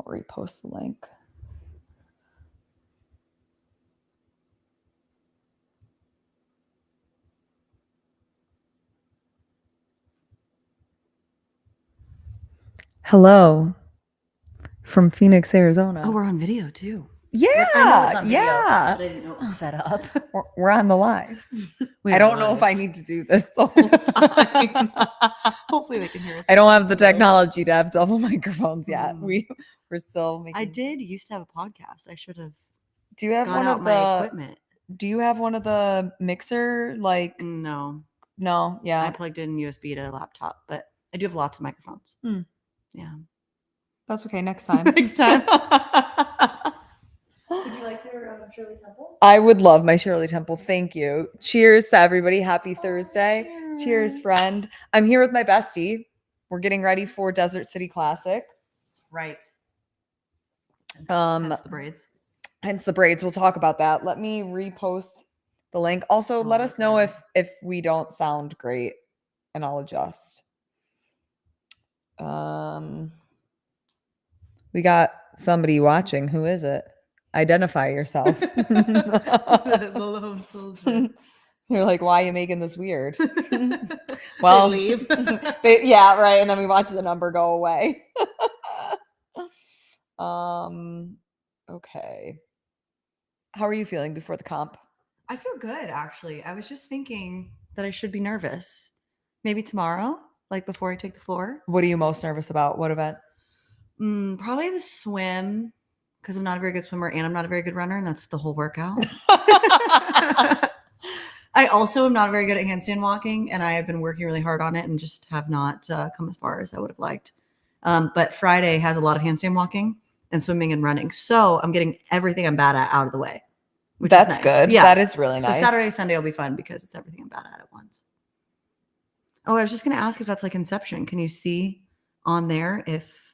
repost the link. Hello from Phoenix, Arizona. Oh, we're on video too. Yeah, I know it's on video, yeah. but I didn't know it was set up. We're on the live. I don't know if I need to do this the whole time. Hopefully they can hear us. I don't have the technology to have double microphones yet. We're still making. I did used to have a podcast. I should have. Do you have got one out of my the equipment? Do you have one of the mixer like? No, Yeah. I plugged in USB to a laptop, but I do have lots of microphones. Yeah, that's okay. Next time. Next time. Would you like your Shirley Temple? I would love my Shirley Temple. Thank you. Cheers to everybody. Happy Thursday. Cheers, friend. I'm here with my bestie. We're getting ready for Desert City Classic. Right. Hence the braids. Hence the braids. We'll talk about that. Let me repost the link. Also, let us know if we don't sound great, and I'll adjust. We got somebody watching. Who is it? Identify yourself. The lone soldier. You're like, why are you making this weird? Well, they leave. Yeah, right. And then we watch the number go away. Okay. How are you feeling before the comp? I feel good, actually. I was just thinking that I should be nervous. Maybe tomorrow, like before I take the floor. What are you most nervous about? What event? Probably the swim, because I'm not a very good swimmer and I'm not a very good runner, and that's the whole workout. I also am not very good at handstand walking, and I have been working really hard on it and just have not come as far as I would have liked. But Friday has a lot of handstand walking and swimming and running. So I'm getting everything I'm bad at out of the way. Which That's is nice. good. Yeah. That is really nice. So Saturday, Sunday will be fun because it's everything I'm bad at once. Oh, I was just going to ask if that's like Inception. Can you see on there if...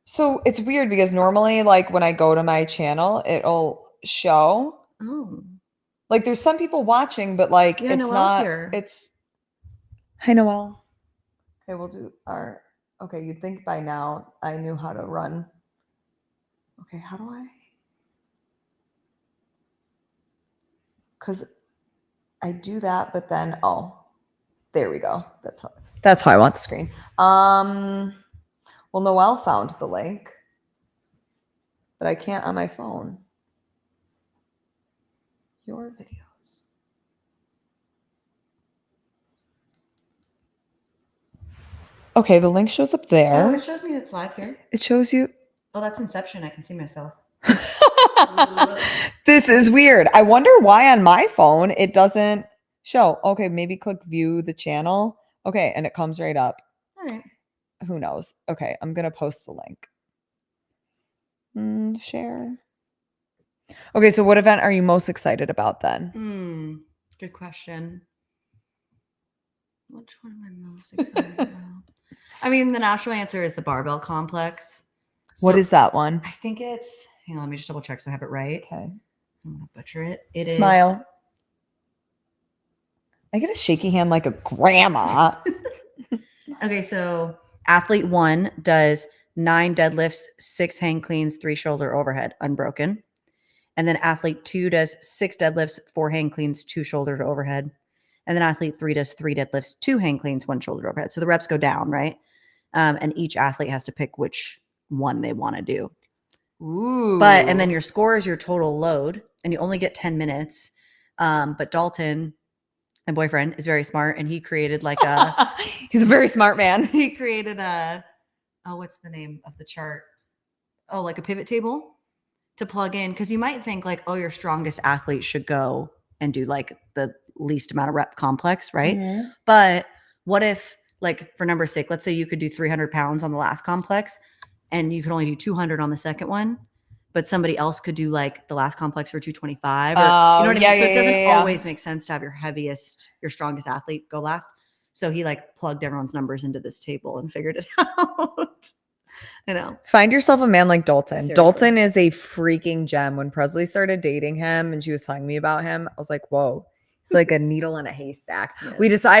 So it's weird because normally like when I go to my channel, it'll show. Oh. Like there's some people watching, but like yeah, it's Noelle's not here. It's Hi Noelle. Okay, we'll do our okay, you'd think by now I knew how to run. Okay, how do I? Because I do that, but then there we go. That's how I want the screen. Well, Noelle found the link, but I can't on my phone. Your videos. Okay, the link shows up there. Oh, it shows me it's live here. It shows you. Oh, that's Inception. I can see myself. This is weird. I wonder why on my phone it doesn't show. Okay, maybe click view the channel. Okay, and it comes right up. All right. Who knows? Okay, I'm going to post the link. Share. Okay, so what event are you most excited about then? Good question. Which one am I most excited about? I mean, the natural answer is the barbell complex. What is that one? I think it's... Hang on, let me just double check so I have it right. Okay. I'm going to butcher it. It is... Smile. I get a shaky hand like a grandma. Okay, so athlete 1 does 9 deadlifts, 6 hang cleans, 3 shoulder overhead, unbroken. And then athlete 2 does 6 deadlifts, 4 hang cleans, 2 shoulder to overhead. And then athlete 3 does 3 deadlifts, 2 hang cleans, 1 shoulder to overhead. So the reps go down, right? And each athlete has to pick which one they want to do. Ooh. And then your score is your total load, and you only get 10 minutes. But Dalton, my boyfriend, is very smart, and he created like a... He's a very smart man. He created what's the name of the chart? Oh, like a pivot table to plug in. Because you might think like, oh, your strongest athlete should go and do like the least amount of rep complex, right? Mm-hmm. But what if, like for number's sake, let's say you could do 300 pounds on the last complex and you could only do 200 on the second one, but somebody else could do like the last complex for 225 or you know what I mean? So it doesn't always make sense to have your strongest athlete go last. So he like plugged everyone's numbers into this table and figured it out. You know, find yourself a man like Dalton. Seriously. Dalton is a freaking gem. When Presley started dating him and she was telling me about him, I was like, whoa, he's like a needle in a haystack. Yes. I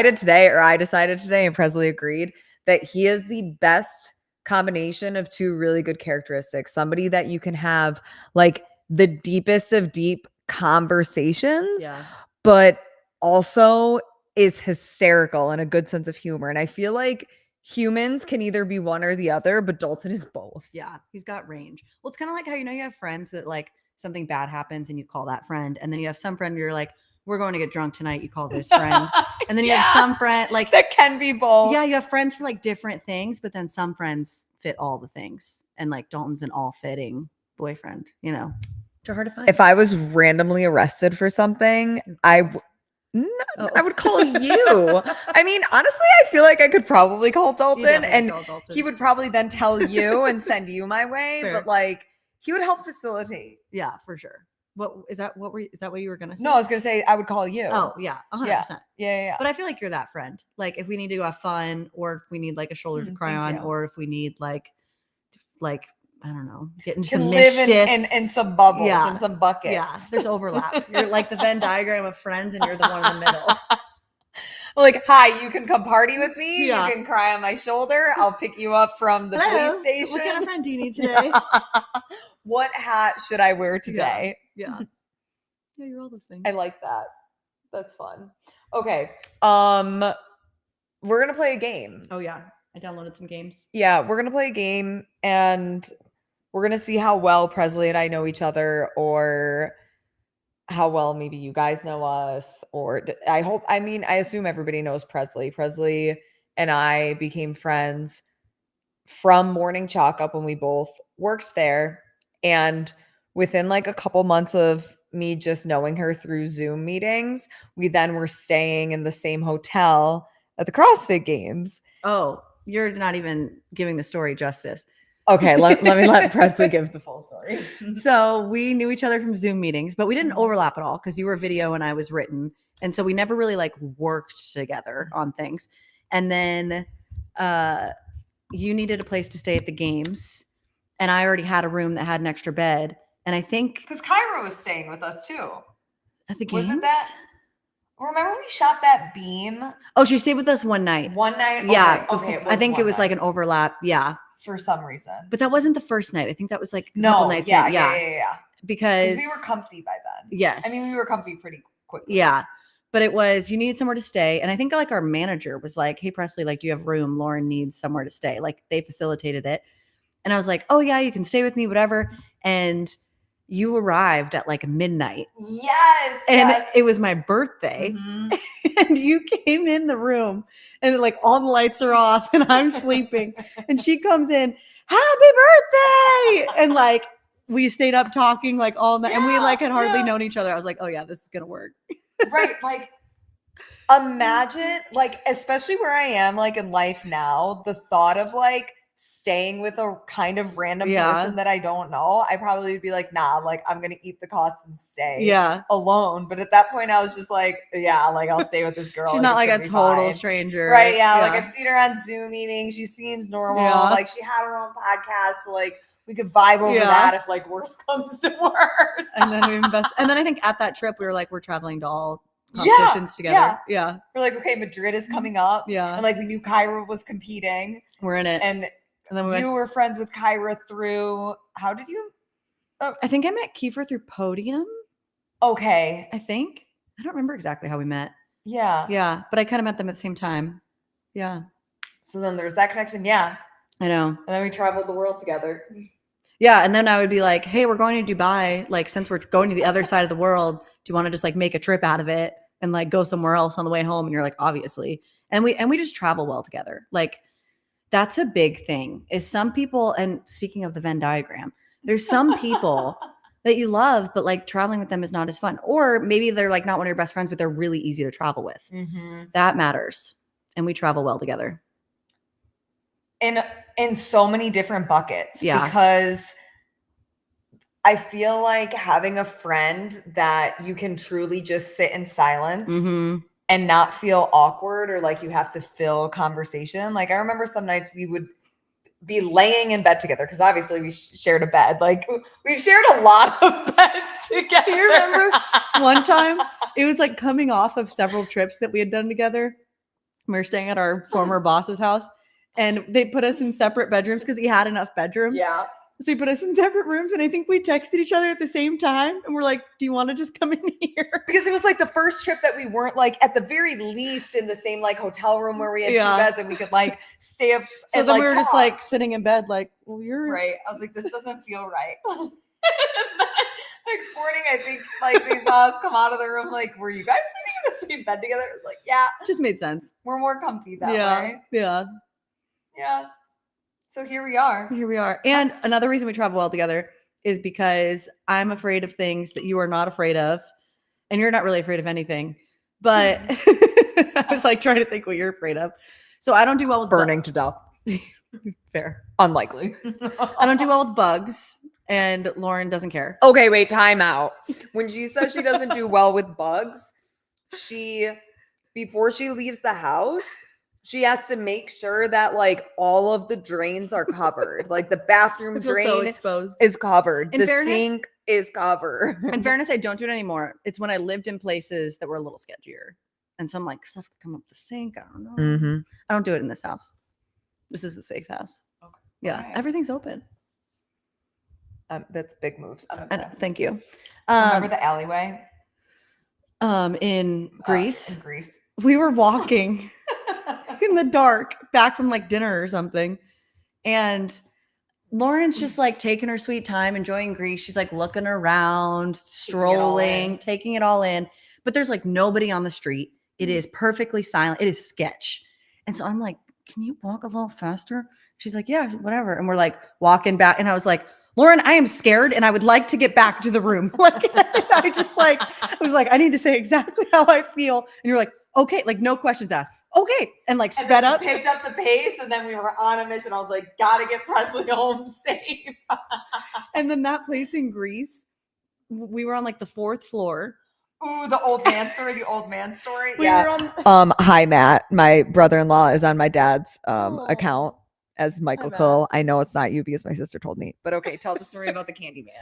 decided today, and Presley agreed, that he is the best combination of two really good characteristics. Somebody that you can have like the deepest of deep conversations, Yeah. but also is hysterical and a good sense of humor. And I feel like humans can either be one or the other, but Dalton is both. Yeah, he's got range. Well, it's kind of like how you have friends that like something bad happens and you call that friend, and then you have some friend you're like, we're going to get drunk tonight. You call this friend, and then you have some friend like that can be both. Yeah, you have friends for like different things, but then some friends fit all the things, and like Dalton's an all-fitting boyfriend. They're hard to find. If I was randomly arrested for something, I would call you. I mean, honestly, I feel like I could probably call Dalton, and he would probably then tell you and send you my way. Fair. But like, he would help facilitate. Yeah, for sure. Is that what you were gonna say? No, I was gonna say I would call you. Oh yeah, 100%. Yeah. But I feel like you're that friend. Like if we need to have fun, or if we need like a shoulder to cry on, or if we need like I don't know, getting some mischief in some bubbles and some buckets. Yeah, there's overlap. You're like the Venn diagram of friends, and you're the one in the middle. Like, hi, you can come party with me. Yeah. You can cry on my shoulder. I'll pick you up from the police station. What kind of friend do you need today? What hat should I wear today? Yeah, you're all those things. I like that. That's fun. Okay. We're gonna play a game. Oh yeah. I downloaded some games. Yeah, we're gonna play a game, and we're gonna see how well Presley and I know each other, or how well maybe you guys know us. Or I assume everybody knows Presley. Presley and I became friends from Morning Chalk Up when we both worked there, and within like a couple months of me just knowing her through Zoom meetings, we then were staying in the same hotel at the CrossFit Games. Oh, you're not even giving the story justice. Okay, let me let Presley give the full story. So we knew each other from Zoom meetings, but we didn't overlap at all because you were video and I was written. And so we never really like worked together on things. And then you needed a place to stay at the games, and I already had a room that had an extra bed. And I think because Kyra was staying with us too at the games. Wasn't that? Remember we shot that beam? Oh, she stayed with us one night. One night? Yeah. Okay. I think it was like an overlap. Yeah. For some reason. But that wasn't the first night. I think that was like a couple nights in. Yeah. Because we were comfy by then. Yes. I mean, we were comfy pretty quickly. Yeah. But it was, you needed somewhere to stay. And I think like our manager was like, hey, Presley, like, do you have room? Lauren needs somewhere to stay. Like they facilitated it. And I was like, oh yeah, you can stay with me, whatever. And you arrived at like midnight. Yes. And it was my birthday. Mm-hmm. And you came in the room and like all the lights are off and I'm sleeping. And she comes in, happy birthday. And like we stayed up talking like all night, and we like had hardly known each other. I was like, oh yeah, this is gonna work. Right. Like imagine, like, especially where I am like in life now, the thought of like staying with a kind of random person that I don't know, I probably would be like, nah, like I'm gonna eat the cost and stay alone. But at that point I was just like, yeah, like I'll stay with this girl. She's not like a total stranger. Right. Yeah. Like I've seen her on Zoom meetings. She seems normal. Like she had her own podcast. So like we could vibe over that if like worse comes to worse. And then we invest. And then I think at that trip we were like, we're traveling to all competitions together. Yeah. We're like, okay, Madrid is coming up. Yeah. And like we knew Kyra was competing. We're in it. And then you were friends with Kyra through, how did you? Oh. I think I met Kiefer through Podium. Okay. I think. I don't remember exactly how we met. Yeah. Yeah. But I kind of met them at the same time. Yeah. So then there's that connection. Yeah. I know. And then we traveled the world together. Yeah. And then I would be like, hey, we're going to Dubai. Like, since we're going to the other side of the world, do you want to just like make a trip out of it and like go somewhere else on the way home? And you're like, obviously. And we just travel well together. Like, that's a big thing is some people, and speaking of the Venn diagram, there's some people that you love, but like traveling with them is not as fun. Or maybe they're like not one of your best friends, but they're really easy to travel with. Mm-hmm. That matters. And we travel well together. In so many different buckets. Yeah. Because I feel like having a friend that you can truly just sit in silence and not feel awkward or like you have to fill conversation. Like I remember some nights we would be laying in bed together because obviously we shared a bed. Like we've shared a lot of beds together. Do you remember one time it was like coming off of several trips that we had done together? We were staying at our former boss's house, and they put us in separate bedrooms because he had enough bedrooms. Yeah. So he put us in separate rooms, and I think we texted each other at the same time, and we're like, "Do you want to just come in here?" Because it was like the first trip that we weren't like at the very least in the same like hotel room where we had Yeah. 2 beds and we could like stay up. So and, then like, we were just talk. like sitting in bed, like, "Well, you're right. I was like, this doesn't feel right. Next morning, I think like they saw us come out of the room. Like, were you guys sleeping in the same bed together? I was like, yeah, just made sense." we're more comfy that Yeah, way. yeah. Yeah. So here we are. Here we are. And another reason we travel well together is because I'm afraid of things that you are not afraid of, and you're not really afraid of anything. But I was like trying to think what you're afraid of. So I don't do well with Burning to death. Fair. Unlikely. I don't do well with bugs, and Lauren doesn't care. Okay, wait, time out. When she says she doesn't do well with bugs, before she leaves the house, she has to make sure that like all of the drains are covered. Like the bathroom I feel drain so exposed. is covered. In The fairness- sink is covered. In fairness, I don't do it anymore. It's when I lived in places that were a little sketchier. And so I'm like, stuff could come up the sink. I don't know. Mm-hmm. I don't do it in this house. This is the safe house. Okay. Yeah. Alright. Everything's open. That's big moves. I'm I know, impressed. thank you. Remember the alleyway? In Greece, In Greece. we were walking in the dark back from like dinner or something. And Lauren's just like taking her sweet time, enjoying Greece. She's like looking around, strolling, taking it all in. But there's like nobody on the street. It is perfectly silent. It is sketch. And so I'm like, can you walk a little faster? She's like, yeah, whatever. And we're like walking back. And I was like, Lauren, I am scared and I would like to get back to the room. Like I was like, I need to say exactly how I feel. And you're like, okay, like no questions asked. Okay. And like And sped then up. we picked up the pace and then we were on a mission. I was like, gotta get Presley home safe. And then that place in Greece, we were on like the 4th floor. Ooh, the old man story, the old man story. We were on Hi, Matt. My brother-in-law is on my dad's account as Michael Matt. Cole. I know it's not you because my sister told me. But okay, tell the story about the candy man.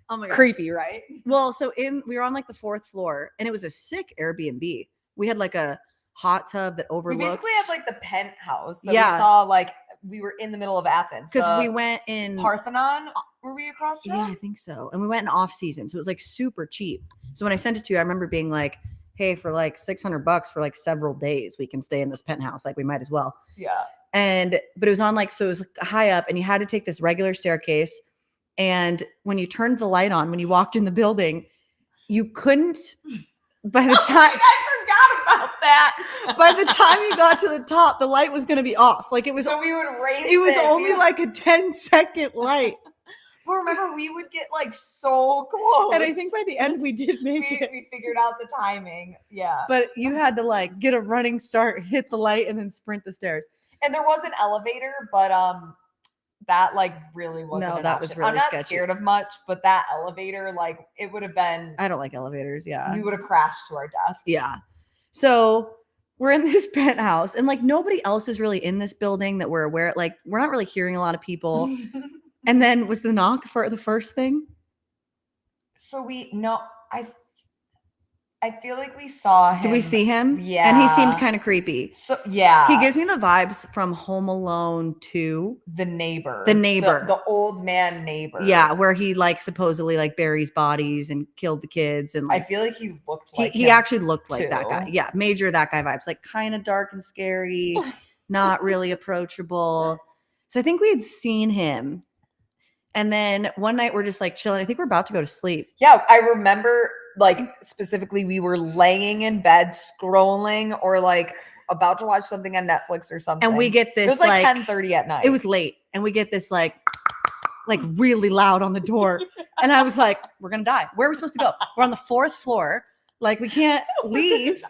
Oh my gosh. Creepy, right? Well, so we were on like the 4th floor and it was a sick Airbnb. We had like a hot tub that We overlooked. basically had like the penthouse that Yeah. we saw, like we were in the middle of Athens. because we The went in Parthenon, were we across from? Yeah, I think so. And we went in off season. So it was like super cheap. So when I sent it to you, I remember being like, hey, for like $600 for like several days, we can stay in this penthouse. Like we might as well. Yeah. But it was on like, so it was like high up and you had to take this regular staircase. And when you turned the light on, when you walked in the building, you couldn't, by the time, I forgot about that. by the time you got to the top, the light was going to be off. Like it was, So we would race it was only We- like a 10-second light. But remember, we would get like so close. And I think by the end we did make it. we figured out the timing. Yeah. But you had to like get a running start, hit the light, and then sprint the stairs. And there was an elevator, but that like really wasn't. No, an that was option. really I'm not sketchy. scared of much, but that elevator, like it would have been. I don't like elevators. Yeah. We would have crashed to our death. Yeah. So we're in this penthouse, and like nobody else is really in this building that we're aware. Like we're not really hearing a lot of people. And then was the knock for the first thing? So I feel like we saw him. Did we see him? Yeah. And he seemed kind of creepy. So yeah. He gives me the vibes from Home Alone 2. the neighbor. The neighbor. The old man neighbor. Yeah, where he like supposedly like buries bodies and killed the kids and I like feel like he looked like he him. actually looked like that guy. too. Yeah, major that guy vibes. Like kind of dark and scary, not really approachable. So I think we had seen him. And then one night we're just like chilling. I think we're about to go to sleep. Yeah, I remember like specifically we were laying in bed scrolling or like about to watch something on Netflix or something. And we get this it was like 10:30 at night. It was late. And we get this like really loud on the door. And I was like, we're gonna die. Where are we supposed to go? We're on the 4th floor. Like we can't leave.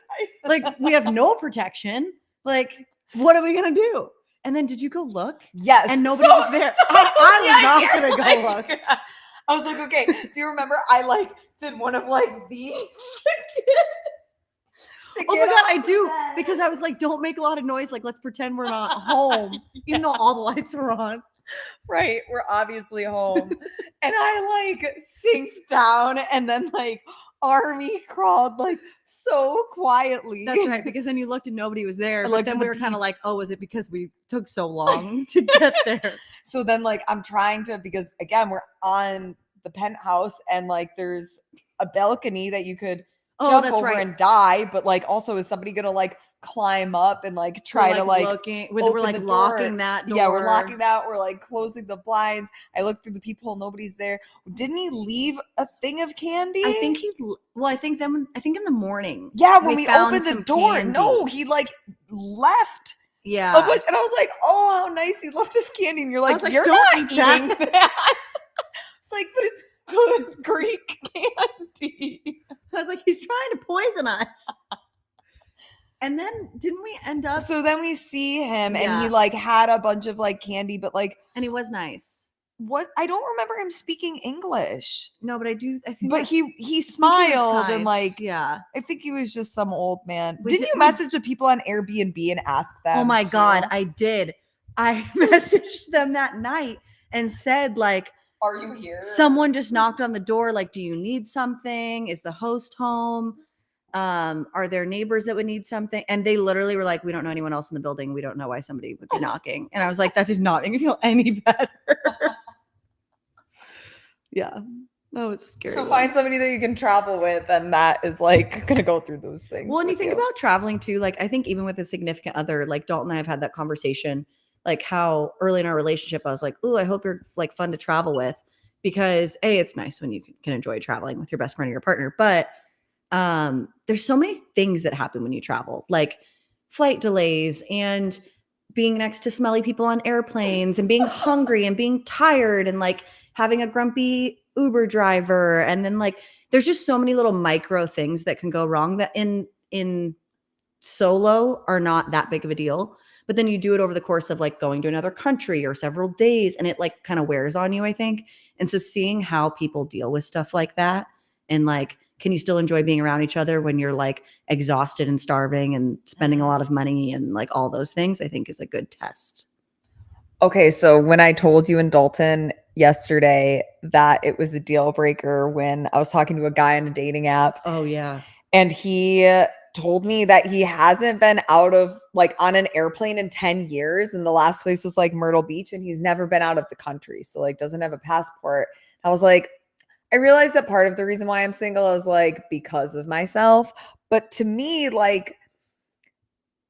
Like we have no protection. Like, what are we gonna do? And then did you go look? Yes. And nobody was there. I was not gonna go like, look. I was like, okay. Do you remember I like did one of like these? Oh my God, I do. Because I was like, don't make a lot of noise. Like, let's pretend we're not home, even though all the lights were on. Right, we're obviously home. And I like sinked down and then like army crawled like so quietly. That's right, because then you looked and nobody was there. I But looked then at we the were kind peep. of like, oh, was it because we took so long to get there? So then like I'm trying to, because again, we're on the penthouse and like there's a balcony that you could Oh, jump that's over right. and die, but like also is somebody gonna like climb up and like We're try like to like looking, we're open like the door? locking that door. Yeah, we're locking that. We're like closing the blinds. I look through the peephole, nobody's there. Didn't he leave a thing of candy? I think I think in the morning. Yeah, when we found opened the some door. candy. No, he like left a Yeah. bunch, and I was like, "Oh, how nice! He left his candy." And you're I like, was like, "You're "Don't not eat that." eating that." It's like, but it's good Greek candy. I was like, he's trying to poison us. And then didn't we end up? So then we see him, and he Yeah. like had a bunch of like candy, but like, And he was nice. what? I don't remember him speaking English. No, but I think. But he I think he was smiled and kind. like, yeah. I think he was just some old man. We Didn't did- you we- message the people on Airbnb and ask them? Oh my God, too? I did. I messaged them that night and said, like, Are you here? someone just knocked on the door. Like, do you need something? Is the host home? Are there neighbors that would need something? And they literally were like, we don't know anyone else in the building. We don't know why somebody would be knocking. And I was like, that did not make me feel any better. Yeah. That was scary. So find somebody that you can travel with, and that is like gonna go through those things. Well, and you with think about traveling too, like I think even with a significant other, like Dalton and I have had that conversation, like how early in our relationship I was like, oh, I hope you're like fun to travel with, because it's nice when you can enjoy traveling with your best friend or your partner, but there's so many things that happen when you travel, like flight delays and being next to smelly people on airplanes and being hungry and being tired and like having a grumpy Uber driver. And then like, there's just so many little micro things that can go wrong that in solo are not that big of a deal. But then you do it over the course of like going to another country or several days, and it like kind of wears on you, I think. And so seeing how people deal with stuff like that, and like, can you still enjoy being around each other when you're like exhausted and starving and spending a lot of money and like all those things, I think is a good test. Okay, so when I told you and Dalton yesterday that it was a deal breaker when I was talking to a guy on a dating app. Oh yeah. And he told me that he hasn't been out of like on an airplane in 10 years. And the last place was like Myrtle Beach, and he's never been out of the country. So like doesn't have a passport. I was like, I realized that part of the reason why I'm single is like because of myself. But to me, like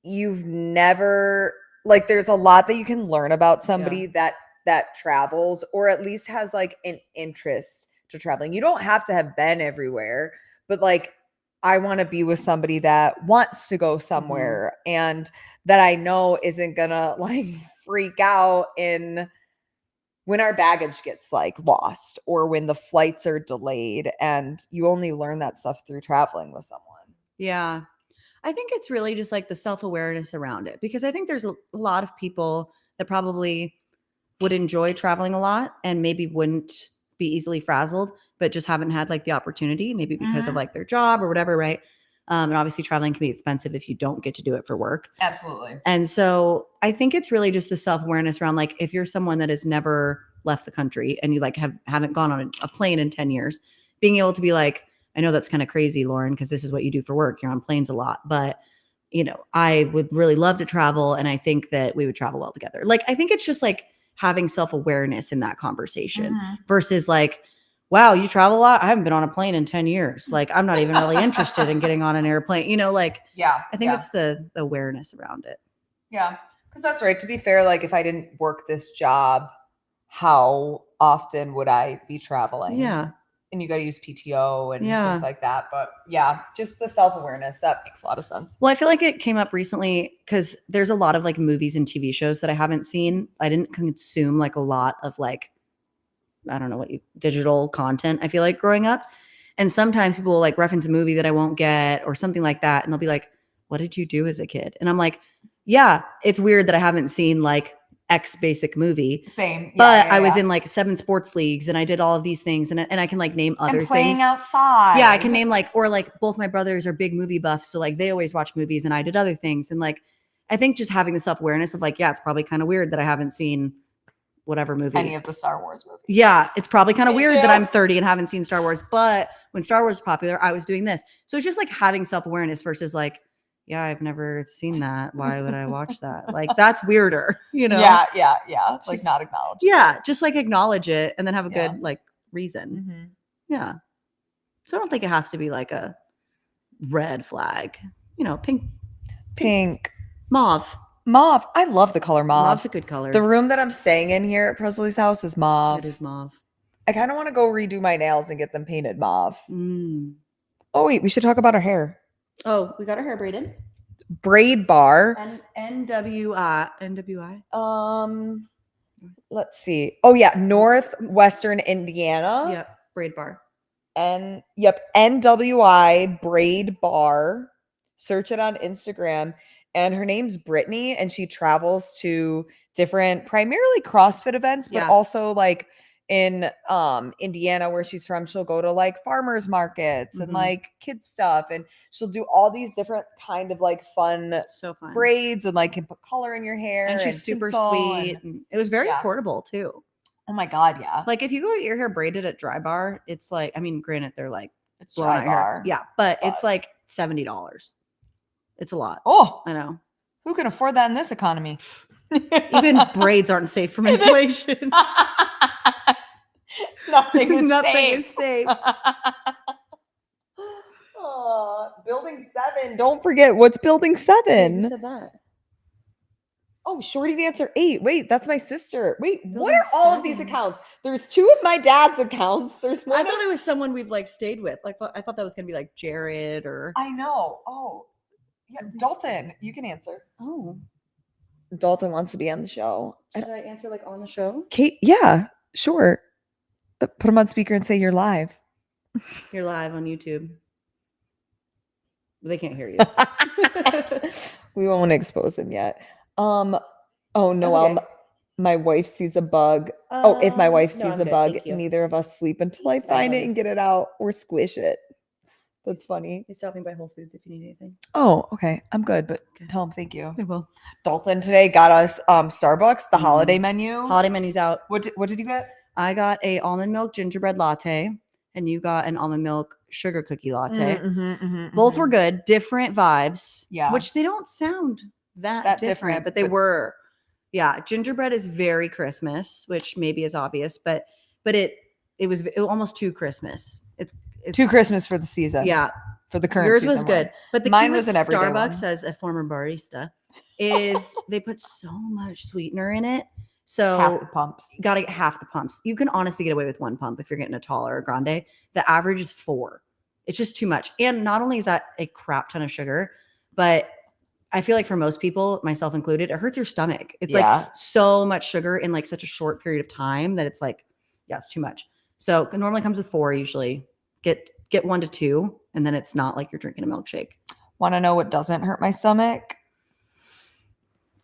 you've never, like there's a lot that you can learn about somebody that travels, or at least has like an interest to traveling. You don't have to have been everywhere, but like I want to be with somebody that wants to go somewhere and that I know isn't gonna like freak out when our baggage gets like lost or when the flights are delayed. And you only learn that stuff through traveling with someone. Yeah. I think it's really just like the self-awareness around it, because I think there's a lot of people that probably would enjoy traveling a lot and maybe wouldn't be easily frazzled, but just haven't had like the opportunity, maybe because of like their job or whatever, right? And obviously traveling can be expensive if you don't get to do it for work. Absolutely. And so I think it's really just the self-awareness around like, if you're someone that has never left the country and you like haven't gone on a plane in 10 years, being able to be like, I know that's kind of crazy, Lauren, because this is what you do for work. You're on planes a lot, but you know, I would really love to travel. And I think that we would travel well together. Like, I think it's just like having self-awareness in that conversation versus like, wow, you travel a lot. I haven't been on a plane in 10 years. Like, I'm not even really interested in getting on an airplane, you know, like, yeah, I think it's the awareness around it. Yeah. Cause that's right. To be fair, like if I didn't work this job, how often would I be traveling? Yeah. And you got to use PTO and things like that. But yeah, just the self-awareness, that makes a lot of sense. Well, I feel like it came up recently because there's a lot of like movies and TV shows that I haven't seen. I didn't consume like a lot of like, I don't know digital content, I feel like, growing up. And sometimes people will like reference a movie that I won't get or something like that. And they'll be like, what did you do as a kid? And I'm like, yeah, it's weird that I haven't seen like X basic movie. Same. But I was in like 7 sports leagues and I did all of these things. And I can like name other and playing things. outside. Yeah, I can name like, or like both my brothers are big movie buffs. So like they always watch movies and I did other things. And like, I think just having the self-awareness of like, yeah, it's probably kind of weird that I haven't seen whatever movie. Any of the Star Wars movies. Yeah, it's probably kind of Me weird too. that I'm 30 and haven't seen Star Wars, but when Star Wars was popular, I was doing this. So it's just like having self-awareness versus like, yeah, I've never seen that. Why would I watch that? Like that's weirder, you know? Yeah. Like Just- not acknowledge. Yeah, just like acknowledge it and then have a Yeah. good like reason. Mm-hmm. Yeah. So I don't think it has to be like a red flag. You know, Pink. mauve. Mauve. I love the color mauve. Mauve's a good color. The room that I'm staying in here at Presley's house is mauve. It is mauve. I kind of want to go redo my nails and get them painted mauve. Mm. Oh, wait. We should talk about our hair. Oh, we got our hair braided. Braid bar. NWI. Let's see. Oh, yeah. Northwestern Indiana. Yep. Braid bar. NWI Braid Bar. Search it on Instagram. And her name's Brittany, and she travels to different, primarily CrossFit events, but Yeah. also like in Indiana, where she's from, she'll go to like farmers markets and Mhm. like kid stuff, and she'll do all these different kind of like fun So fun. braids and like can put color in your hair. And she's super tinsel sweet. and- And it was very Yeah. affordable too. oh my God, yeah. Like if you go get your hair braided at Dry Bar, it's like, I mean, granted, they're like It's blowing dry out your hair. bar. Yeah, but it's but- like $70. It's a lot. Oh, I know. who can afford that in this economy? Even braids aren't safe from inflation. Nothing is Nothing safe. is safe. Building 7. Don't forget, what's Building 7? Who said that? Oh, Shorty Dancer 8. Wait, that's my sister. Wait, what Building are all of these 7. accounts? There's 2 of my dad's accounts. There's more I than thought it was someone we've like stayed with. Like I thought that was gonna be like Jared or I know. Oh, yeah, Dalton. You can answer. oh. Dalton wants to be on the show. Should I answer like on the show? Kate, yeah, sure. Put him on speaker and say you're live. You're live on YouTube. They can't hear you. We won't expose him yet. Oh, Noelle, okay. my wife sees a bug. Oh, if my wife no, sees I'm a good, bug, thank you. neither of us sleep until I love find it it. and get it out or squish it. That's funny. They stop me by Whole Foods if you need anything. Oh, okay. I'm good, but Okay. tell him thank you. I will. Dalton today got us Starbucks, the Mhm. holiday menu. Holiday menu's out. What did you get? I got a almond milk gingerbread latte, and you got an almond milk sugar cookie latte. Both were good, different vibes. Yeah. Which they don't sound that, That different, different, but they but- were. Yeah, gingerbread is very Christmas, which maybe is obvious, but it was almost too Christmas. It's Too Christmas for the season. yeah. For the current Yours season was good, one. but the Mine key was with an everyday Starbucks one. as a former barista is they put so much sweetener in it. So Half the pumps. got to get half the pumps. You can honestly get away with one pump if you're getting a tall or a grande. The average is 4. It's just too much. And not only is that a crap ton of sugar, but I feel like for most people, myself included, it hurts your stomach. It's Yeah. like so much sugar in like such a short period of time that it's like, yeah, it's too much. So it normally comes with 4 usually. Get 1 to 2, and then it's not like you're drinking a milkshake. Want to know what doesn't hurt my stomach?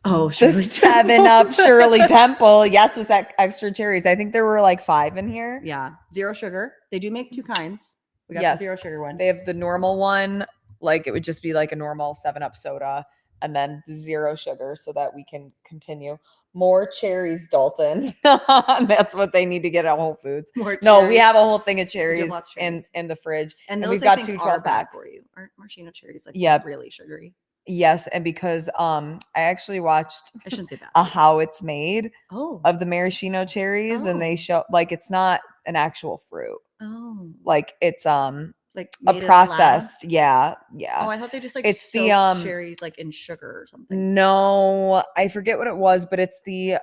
Oh, The Shirley 7-Up Temples. Shirley Temple. Yes, with that extra cherries. I think there were like 5 in here. Yeah, 0 sugar. They do make 2 kinds. We got Yes. the 0 sugar one. They have the normal one, like it would just be like a normal 7-Up soda, and then the 0 sugar so that we can continue. More cherries, Dalton. That's what they need to get at Whole Foods. More No, we cherries. have a whole thing of have cherries, lots of cherries. in the fridge. and and those we've got I think 2 are 12 bad packs. for you. Aren't maraschino cherries like Yep. really sugary? Yes, and because I actually watched I shouldn't say bad. a How It's Made Oh. of the maraschino cherries, and they Oh. show like it's not an actual fruit. Oh. Like it's Like a made in lab? processed. Yeah. Oh, I thought they just like It's the, soaked cherries like in sugar or something. No, I forget what it was, but it's the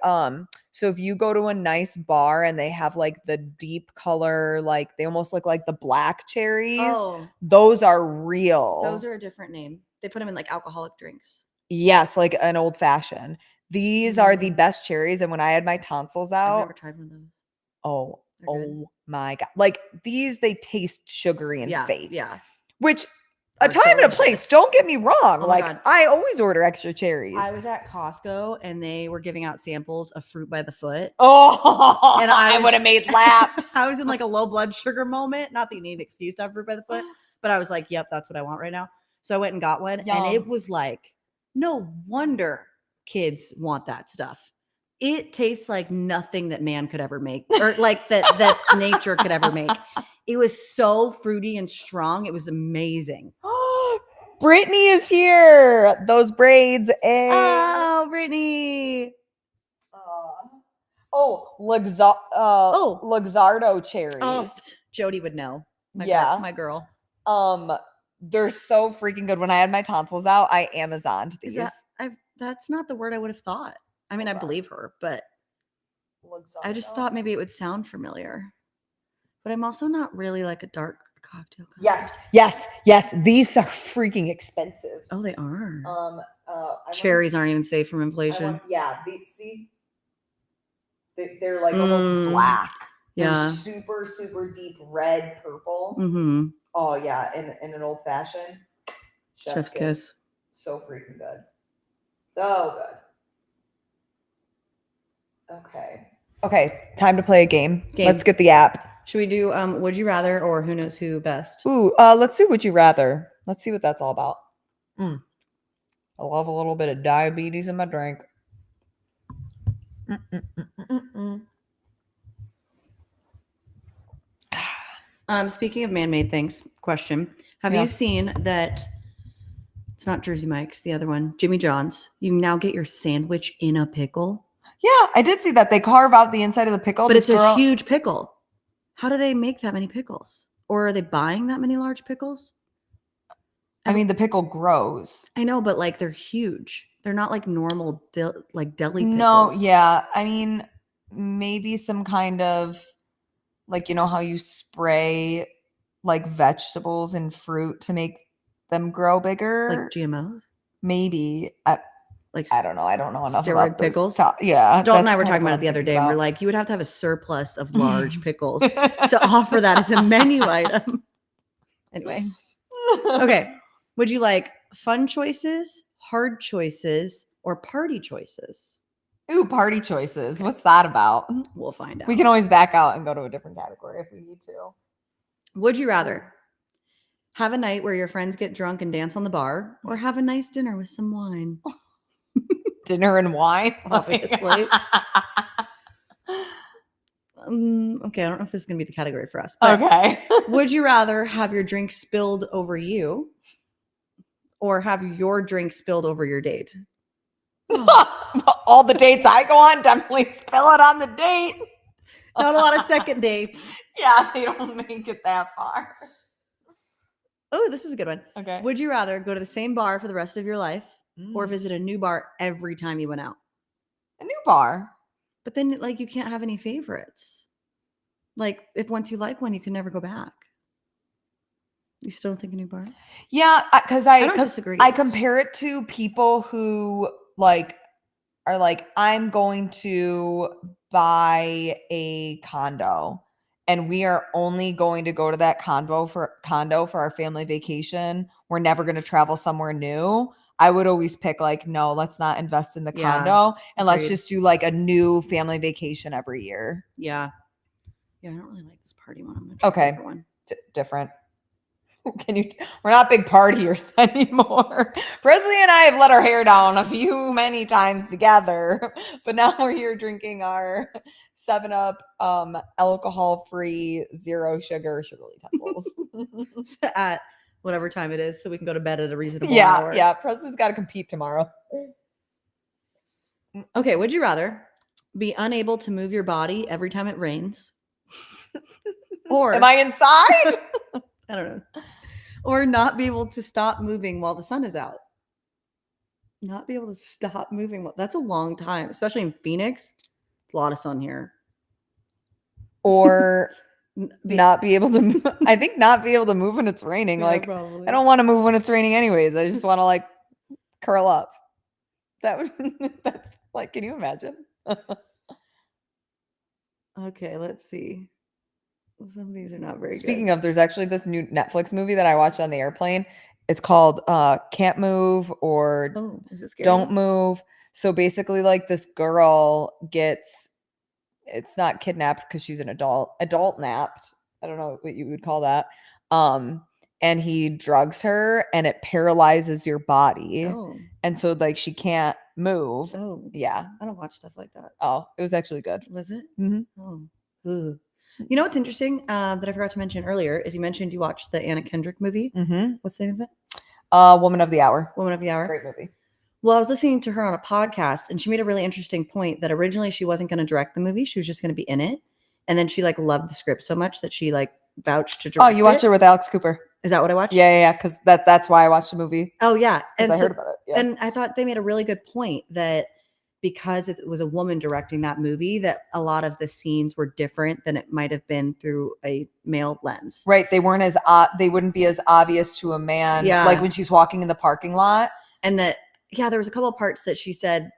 so if you go to a nice bar and they have like the deep color, like they almost look like the black cherries, Oh, those are real. those are a different name. They put them in like alcoholic drinks. Yes, like an old fashioned. These are the Mm. best cherries, and when I had my tonsils I've out, never tried one of those. oh, They're good. oh my God. Like these, they taste sugary and Yeah, fake. yeah. Which a Are time and a place, delicious. don't get me wrong. Oh my like God. I always order extra cherries. I was at Costco and they were giving out samples of fruit by the foot. Oh, And I was- would have made laps. I was in like a low blood sugar moment. Not that you need an excuse to have fruit by the foot, but I was like, yep, that's what I want right now. So I went and got one. And it Yum. was like, no wonder kids want that stuff. It tastes like nothing that man could ever make, or like that nature could ever make. It was so fruity and strong. It was amazing. Brittany is here. Those braids. Oh, Brittany. Luxardo cherries. Oh, Jody would know. My girl. They're so freaking good. When I had my tonsils out, I Amazoned these. That's not the word I would have thought. I mean, I believe her, but I just thought maybe it would sound familiar. But I'm also not really like a dark cocktail. Yes. These are freaking expensive. Oh, they are. Cherries aren't even safe from inflation. See, they're like almost black. Yeah. They're super, super deep red purple. Mm-hmm. Oh yeah, in an old fashioned. Chef's kiss. So freaking good. So good. Okay. Time to play a game. Let's get the app. Should we do Would You Rather or Who Knows Who Best? Ooh, let's do Would You Rather. Let's see what that's all about. I love a little bit of diabetes in my drink. Speaking of man-made things, question. Have you seen that it's not Jersey Mike's, the other one, Jimmy John's? You now get your sandwich in a pickle. Yeah, I did see that. They carve out the inside of the pickle. But it's a huge pickle. How do they make that many pickles? Or are they buying that many large pickles? I mean, the pickle grows. I know, but like they're huge. They're not like normal deli pickles. No, yeah. I mean, maybe some kind of, like, you know how you spray like vegetables and fruit to make them grow bigger? Like GMOs? Maybe. I don't know. I don't know enough steroid about pickles. Yeah. Dalton and I were talking about it the other day. And we're like, you would have to have a surplus of large pickles to offer that as a menu item. Anyway. Okay. Would you like fun choices, hard choices, or party choices? Ooh, party choices. What's that about? We'll find out. We can always back out and go to a different category if we need to. Would you rather have a night where your friends get drunk and dance on the bar, or have a nice dinner with some wine? Dinner and wine, obviously. Okay, I don't know if this is going to be the category for us. But okay. Would you rather have your drink spilled over you or have your drink spilled over your date? All the dates I go on, definitely spill it on the date. Not a lot of second dates. Yeah, they don't make it that far. Oh, this is a good one. Okay. Would you rather go to the same bar for the rest of your life or visit a new bar every time you went out? A new bar. But then, like, you can't have any favorites. Like, if once you like one, you can never go back. You still don't think a new bar? Yeah, because I don't disagree. I compare it to people who like are like, I'm going to buy a condo, and we are only going to go to that condo for our family vacation. We're never going to travel somewhere new. I would always pick like, no, let's not invest in the condo, and let's just do like a new family vacation every year. Yeah. Yeah, I don't really like this party one. I'm gonna try a different one. Different. We're not big partiers anymore. Presley and I have let our hair down many times together, but now we're here drinking our 7-Up alcohol-free, zero sugar Sugarly Temples at whatever time it is, so we can go to bed at a reasonable hour. Yeah. Presley's got to compete tomorrow. Okay, would you rather be unable to move your body every time it rains? Or am I inside? I don't know. Or not be able to stop moving while the sun is out. Not be able to stop moving. That's a long time, especially in Phoenix. A lot of sun here. Or not be able to. I think not be able to move when it's raining. Yeah, like, probably. I don't want to move when it's raining anyways. I just want to like curl up. That's like, can you imagine? Okay, let's see. Some of these are not very good. Speaking of, there's actually this new Netflix movie that I watched on the airplane. It's called Can't Move or is it scary? Don't Move. So basically, like, this girl gets, it's not kidnapped because she's an adult napped. I don't know what you would call that. and he drugs her and it paralyzes your body. Oh. And so like she can't move. Oh. Yeah. I don't watch stuff like that. Oh, it was actually good. Was it? Mm-hmm. Oh. Ugh. You know what's interesting that I forgot to mention earlier is you mentioned you watched the Anna Kendrick movie. Mm-hmm. What's the name of it? Woman of the Hour. Woman of the Hour. Great movie. Well, I was listening to her on a podcast and she made a really interesting point that originally she wasn't going to direct the movie. She was just going to be in it. And then she like loved the script so much that she like vouched to direct Oh, you watched it with Alex Cooper. Is that what I watched? Yeah. Because that's why I watched the movie. Oh, yeah. Because I heard about it. Yeah. And I thought they made a really good point that because it was a woman directing that movie, that a lot of the scenes were different than it might have been through a male lens. Right. They weren't as they wouldn't be as obvious to a man. Yeah. Like when she's walking in the parking lot. And that, yeah, there was a couple of parts that she said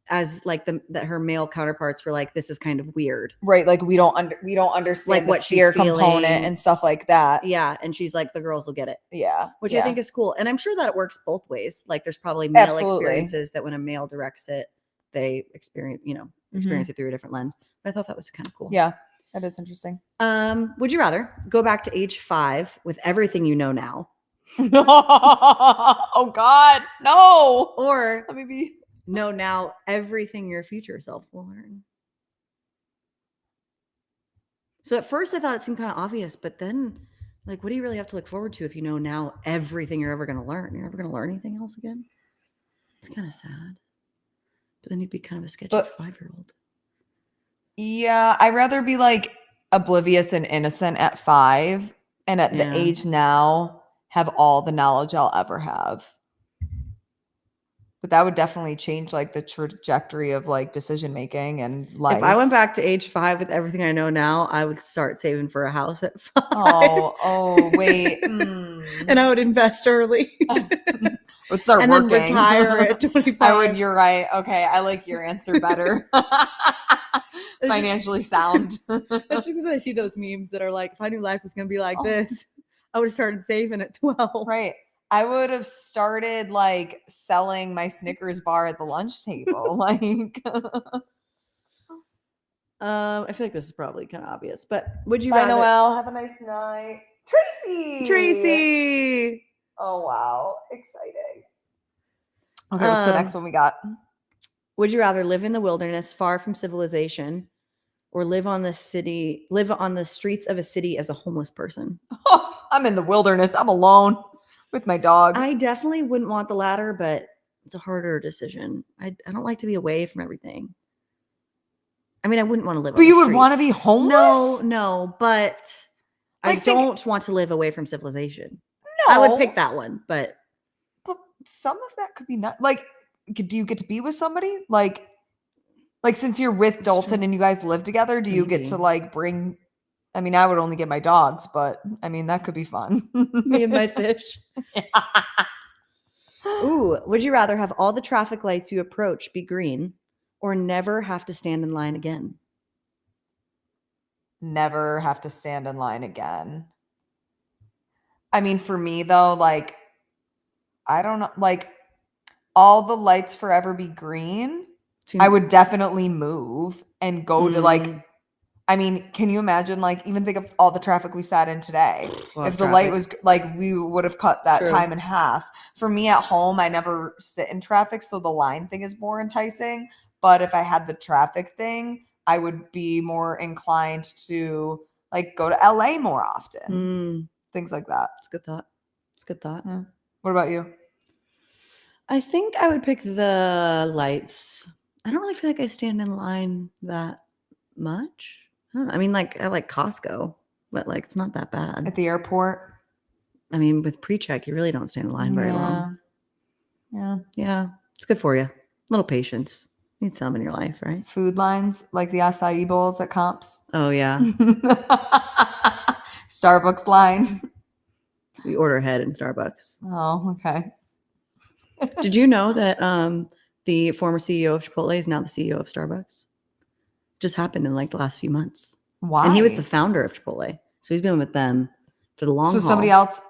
as like that her male counterparts were like, this is kind of weird. Right. Like we don't understand like the what fear she's feeling. component and stuff like that. Yeah. And she's like, the girls will get it. Yeah. Which yeah. I think is cool. And I'm sure that it works both ways. Like there's probably male Absolutely. experiences that when a male directs it, they experience it through a different lens. But I thought that was kind of cool. Yeah. That is interesting. Would you rather go back to age 5 with everything you know now? Oh God, no. Or let me be. Know now everything your future self will learn. So at first I thought it seemed kind of obvious, but then like, what do you really have to look forward to if you know now everything you're ever going to learn? You're never going to learn anything else again? It's kind of sad. But then you'd be kind of a sketchy 5-year-old. Yeah, I'd rather be like oblivious and innocent at 5 and at the age now have all the knowledge I'll ever have. But that would definitely change like the trajectory of like decision making and life. If I went back to age 5 with everything I know now, I would start saving for a house at 5. Oh, wait. And I would invest early. Would start and working. Then retire at 25. I would. You're right. Okay, I like your answer better. Financially sound. That's just because I see those memes that are like, if I knew life was going to be like this, I would have started saving at 12. Right. I would have started like selling my Snickers bar at the lunch table. Like, I feel like this is probably kind of obvious, but would you Bye, rather? Noelle. Have a nice night. Tracy. Oh, wow. Exciting. Okay, what's the next one we got? Would you rather live in the wilderness far from civilization or live on the streets of a city as a homeless person? Oh, I'm in the wilderness. I'm alone with my dogs. I definitely wouldn't want the latter, but it's a harder decision. I don't like to be away from everything. I mean, I wouldn't want to live. But you would want to be homeless? No, but I don't want to live away from civilization. No, I would pick that one, but some of that could be not like. Do you get to be with somebody like since you're with Dalton and you guys live together? Do you get to like bring? I mean, I would only get my dogs, but I mean that could be fun. Me and my fish. Ooh, would you rather have all the traffic lights you approach be green or never have to stand in line again? Never have to stand in line again. I mean, for me though, like, I don't know, like all the lights forever be green. I would definitely move and go to like, I mean, can you imagine, like, even think of all the traffic we sat in today. If the light was like, we would have cut that time in half. For me at home, I never sit in traffic, so the line thing is more enticing. But if I had the traffic thing, I would be more inclined to like go to LA more often. Things like that. It's a good thought. It's a good thought. Yeah. What about you? I think I would pick the lights. I don't really feel like I stand in line that much. I don't know. I mean, like I like Costco, but like it's not that bad. At the airport? I mean, with pre-check, you really don't stand in line very long. Yeah. It's good for you. A little patience. Need some in your life, right? Food lines, like the acai bowls at Comps. Oh, yeah. Starbucks line. We order ahead in Starbucks. Oh, okay. Did you know that the former CEO of Chipotle is now the CEO of Starbucks? Just happened in like the last few months. Why? And he was the founder of Chipotle. So he's been with them for the long haul. So somebody else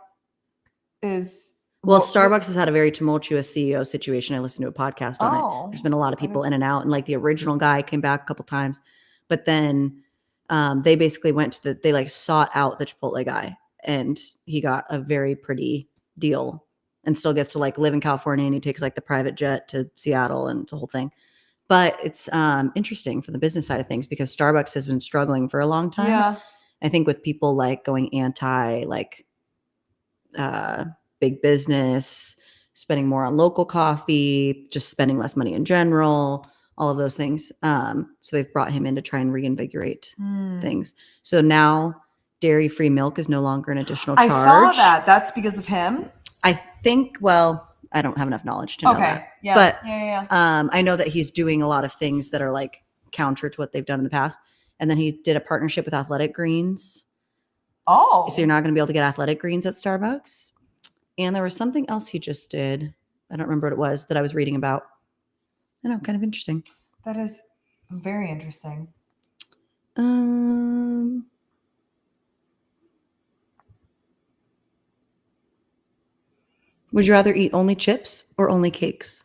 is... Well, Starbucks has had a very tumultuous CEO situation. I listened to a podcast on it. There's been a lot of people in and out. And like the original guy came back a couple times. But then they basically went to they like sought out the Chipotle guy. and he got a very pretty deal and still gets to like live in California, and he takes like the private jet to Seattle and it's a whole thing. But it's interesting from the business side of things because Starbucks has been struggling for a long time. Yeah. I think with people like going anti like big business, spending more on local coffee, just spending less money in general, all of those things. So they've brought him in to try and reinvigorate things. So now dairy-free milk is no longer an additional charge. I saw that. That's because of him? I think, well, I don't have enough knowledge to know that. Yeah. But yeah. I know that he's doing a lot of things that are like counter to what they've done in the past. And then he did a partnership with Athletic Greens. Oh. So you're not going to be able to get Athletic Greens at Starbucks. And there was something else he just did. I don't remember what it was that I was reading about. I know, kind of interesting. That is very interesting. Would you rather eat only chips or only cakes?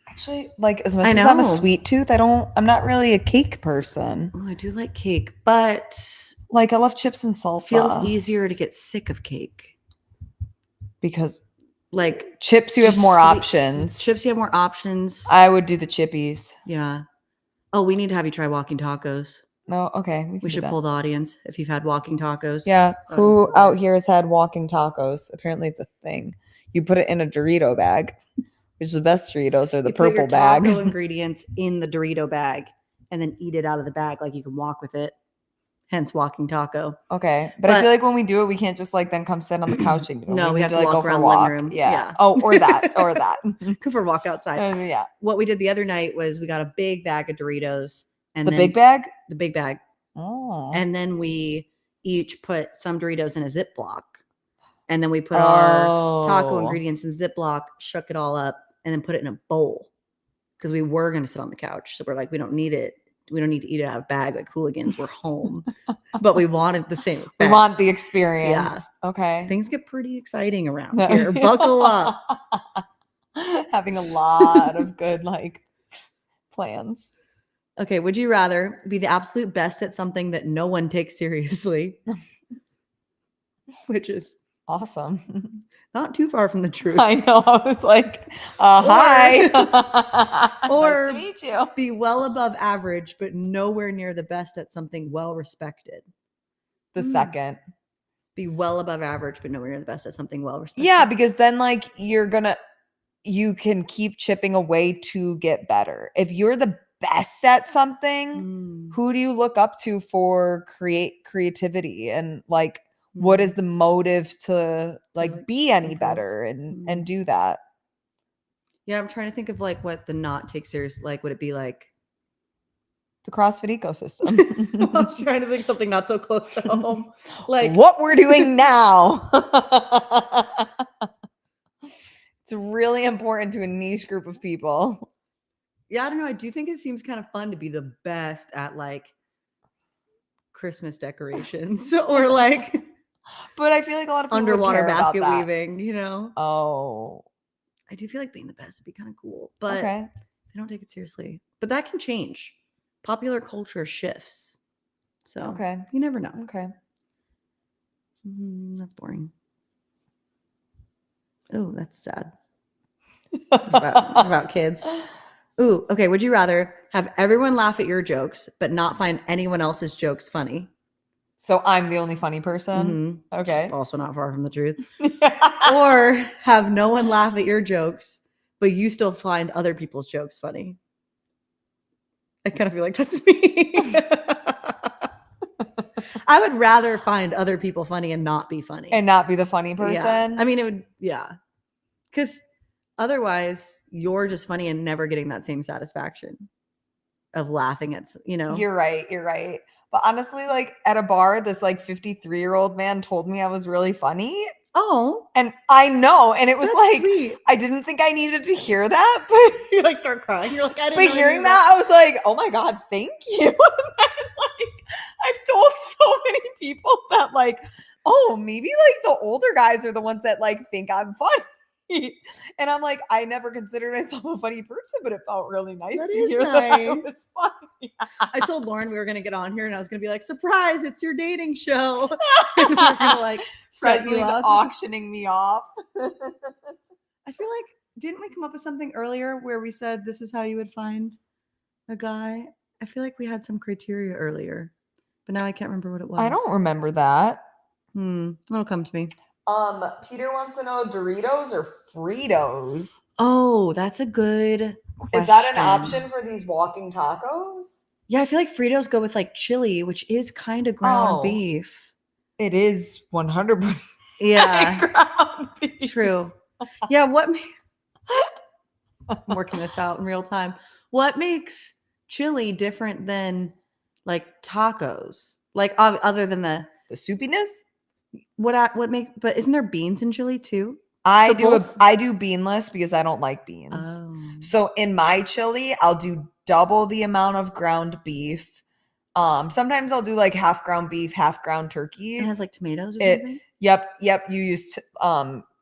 Actually, like as much as I'm a sweet tooth, I'm not really a cake person. Oh, I do like cake, but like I love chips and salsa. Feels easier to get sick of cake. Because like chips, you have more options. Chips, you have more options. I would do the chippies. Yeah. Oh, we need to have you try walking tacos. No, okay. We should pull the audience if you've had walking tacos. Yeah. Who out here has had walking tacos? Apparently it's a thing. You put it in a Dorito bag, which is the best Doritos are the purple put your bag. Taco ingredients in the Dorito bag and then eat it out of the bag like you can walk with it. Hence walking taco. Okay. But I feel like when we do it, we can't just like then come sit on the couch and no, we have to like walk go for around a the walk. living room. Yeah. Oh, or that. Go for a walk outside. Yeah. What we did the other night was we got a big bag of Doritos. And the big bag? The big bag. Oh. And then we each put some Doritos in a Ziploc. And then we put our taco ingredients in Ziploc, shook it all up, and then put it in a bowl. Because we were going to sit on the couch. So we're like, we don't need it. We don't need to eat it out of a bag like hooligans. We're home. But we wanted the same effect. We want the experience. Yeah. Okay. Things get pretty exciting around here. Buckle up. Having a lot of good like plans. Okay. Would you rather be the absolute best at something that no one takes seriously? Which is awesome. Not too far from the truth. I know. I was like, hi. Or nice to meet you. Be well above average, but nowhere near the best at something well respected. The second. Be well above average, but nowhere near the best at something well respected. Yeah, because then like you can keep chipping away to get better. If you're the best at something, who do you look up to for creativity and like what is the motive to like be any better and do that? Yeah, I'm trying to think of like what the not take serious, like would it be like the CrossFit ecosystem? I was trying to think something not so close to home. Like what we're doing now. It's really important to a niche group of people. Yeah, I don't know. I do think it seems kind of fun to be the best at like Christmas decorations or like but I feel like a lot of people underwater care basket about weaving, you know? Oh. I do feel like being the best would be kind of cool, but okay. They don't take it seriously. But that can change. Popular culture shifts. So okay. You never know. Okay. That's boring. Oh, that's sad. about kids. Ooh, okay. Would you rather have everyone laugh at your jokes, but not find anyone else's jokes funny? So I'm the only funny person? Mm-hmm. Okay. Also not far from the truth. Or have no one laugh at your jokes, but you still find other people's jokes funny. I kind of feel like that's me. I would rather find other people funny and not be funny. And not be the funny person? Yeah. I mean, it would, yeah. Because otherwise, you're just funny and never getting that same satisfaction of laughing at, you know. You're right. But honestly, like at a bar, this like 53-year-old man told me I was really funny. Oh. And I know. And it was like, sweet. I didn't think I needed to hear that. But you like start crying. You're like, I didn't know. But hearing that, I was like, oh my God, thank you. And then, like, I've told so many people that like, oh, maybe like the older guys are the ones that like think I'm funny. And I'm like, I never considered myself a funny person, but it felt really nice That to is hear that I nice. was funny. I told Lauren we were gonna get on here and I was gonna be like, surprise, it's your dating show. And we're gonna like set you Presley's up. auctioning me off. I feel like didn't we come up with something earlier where we said this is how you would find a guy? I feel like we had some criteria earlier, but now I can't remember what it was. I don't remember that. It'll come to me. Peter wants to know Doritos or Fritos. Oh, that's a good question. Is that an option for these walking tacos? Yeah, I feel like Fritos go with like chili, which is kind of ground Oh. beef. It is 100% Yeah, ground beef. true. Yeah, I'm working this out in real time. What makes chili different than like tacos? Like other than the soupiness? but isn't there beans in chili too? I So do beanless because I don't like beans. Oh. So in my chili, I'll do double the amount of ground beef. Sometimes I'll do like half ground beef, half ground turkey. It has like tomatoes or something? Yep. You use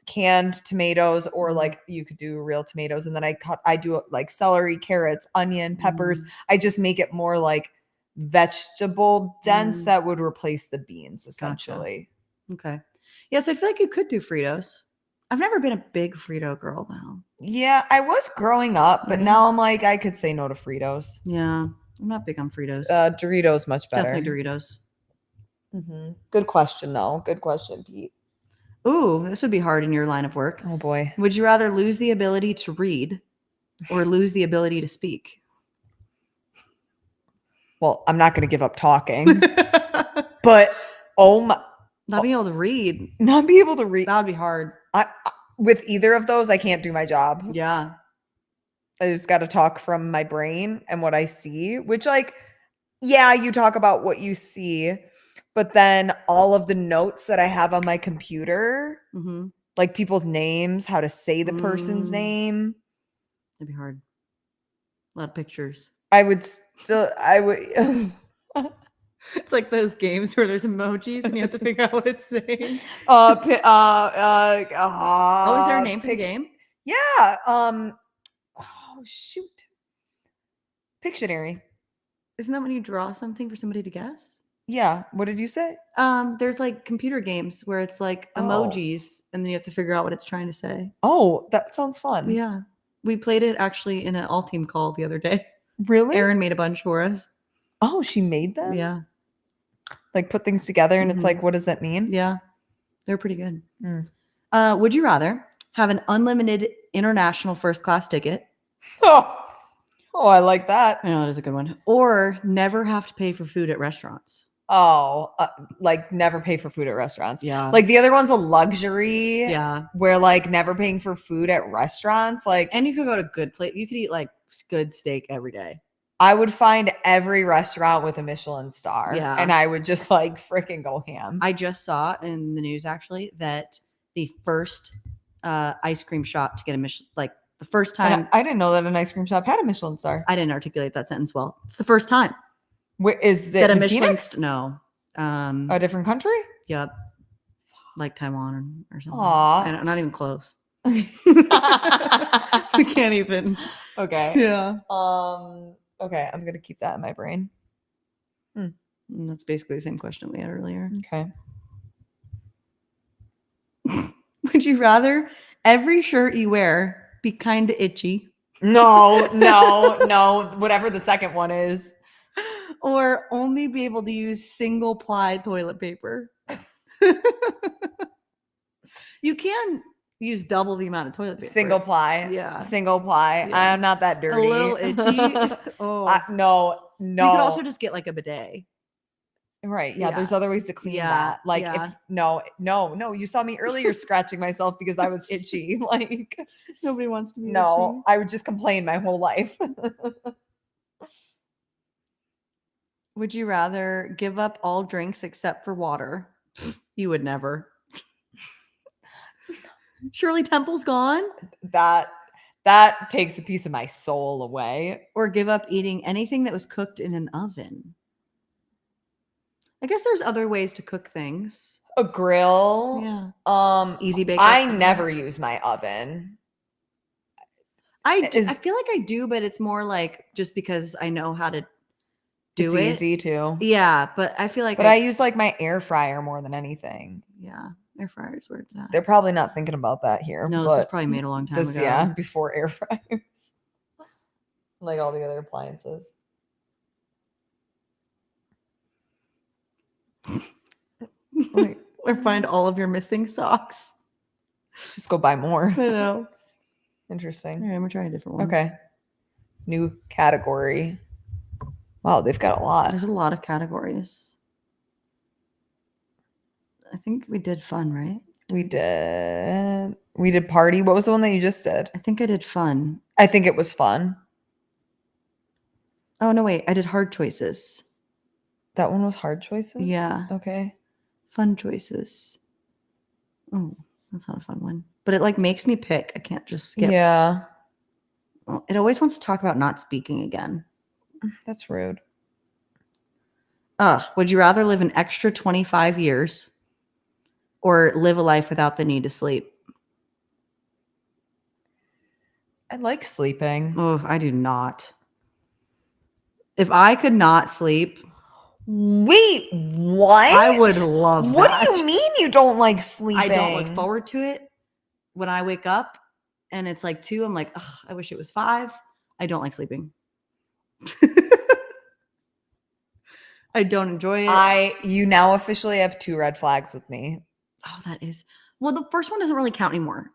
canned tomatoes or like you could do real tomatoes, and then I do like celery, carrots, onion, peppers. I just make it more like vegetable dense that would replace the beans essentially. Gotcha. Okay. Yeah, so I feel like you could do Fritos. I've never been a big Frito girl though. Yeah, I was growing up, but now I'm like I could say no to Fritos. Yeah, I'm not big on Fritos. Doritos much better. Definitely Doritos. Good question though. Good question, Pete. Ooh, this would be hard in your line of work. Oh boy. Would you rather lose the ability to read or lose the ability to speak? Well, I'm not going to give up talking. But not being able to read. Not be able to read. That would be hard. With either of those, I can't do my job. Yeah. I just got to talk from my brain and what I see, which like, yeah, you talk about what you see, but then all of the notes that I have on my computer, like people's names, how to say the person's name. That'd be hard. A lot of pictures. I would. It's like those games where there's emojis and you have to figure out what it's saying. Oh, is there a name for the game? Yeah. Oh shoot. Pictionary. Isn't that when you draw something for somebody to guess? Yeah. What did you say? There's like computer games where it's like emojis and then you have to figure out what it's trying to say. Oh, that sounds fun. Yeah. We played it actually in an all team call the other day. Really? Erin made a bunch for us. Oh, she made them? Yeah. Like put things together and it's like, what does that mean? Yeah. They're pretty good. Would you rather have an unlimited international first class ticket? Oh, I like that. I know that is a good one. Or never have to pay for food at restaurants. Oh, like never pay for food at restaurants. Yeah. Like the other one's a luxury. Yeah. Where like never paying for food at restaurants. Like, and you could go to good place. You could eat like good steak every day. I would find every restaurant with a Michelin star. Yeah. And I would just like freaking go ham. I just saw in the news actually that the first ice cream shop to get a Michelin, like the first time. I didn't know that an ice cream shop had a Michelin star. I didn't articulate that sentence well. It's the first time. Where is that a Michelin? No. A different country? Yep. Like Taiwan or something. Aw. Not even close. We can't even. Okay. Yeah. Okay, I'm gonna keep that in my brain. And that's basically the same question we had earlier. Okay. Would you rather every shirt you wear be kind of itchy? No. Whatever the second one is. Or only be able to use single ply toilet paper? You can use double the amount of toilet paper. Single ply. Yeah. Single ply. Yeah. I am not that dirty. A little itchy. Oh. No. You could also just get like a bidet. Right. Yeah. Yeah. There's other ways to clean that. Like if no. You saw me earlier scratching myself because I was itchy. Like nobody wants to be itchy. I would just complain my whole life. Would you rather give up all drinks except for water? You would never. Shirley Temple's gone. That takes a piece of my soul away. Or give up eating anything that was cooked in an oven. I guess there's other ways to cook things. A grill. Yeah. Easy bake I oven. never use my oven. I feel like I do, but it's more like just because I know how to do It's it. easy too. Yeah, but I feel like But I use like my air fryer more than anything. Yeah, air fryer's where it's at. They're probably not thinking about that here. No, but this was probably made a long time ago. Yeah, before air fryers. Like all the other appliances. Wait, or find all of your missing socks. Just go buy more. I know. Interesting. All right, I'm gonna try a different one. Okay. New category. Wow, they've got a lot. There's a lot of categories. I think we did fun, right? We did. We did party. What was the one that you just did? I think I did fun. I think it was fun. Oh no, wait, I did hard choices. That one was hard choices? Yeah. Okay. Fun choices. Oh, that's not a fun one. But it like makes me pick. I can't just skip. Yeah. It always wants to talk about not speaking again. That's rude. Would you rather live an extra 25 years or live a life without the need to sleep? I like sleeping. Oh, I do not. If I could not sleep, wait, what? I would love What that. do you mean you don't like sleeping? I don't look forward to it. When I wake up and it's like 2, I'm like, oh, I wish it was 5. I don't like sleeping. I don't enjoy it. You now officially have 2 red flags with me. Oh, that is. Well, the first one doesn't really count anymore.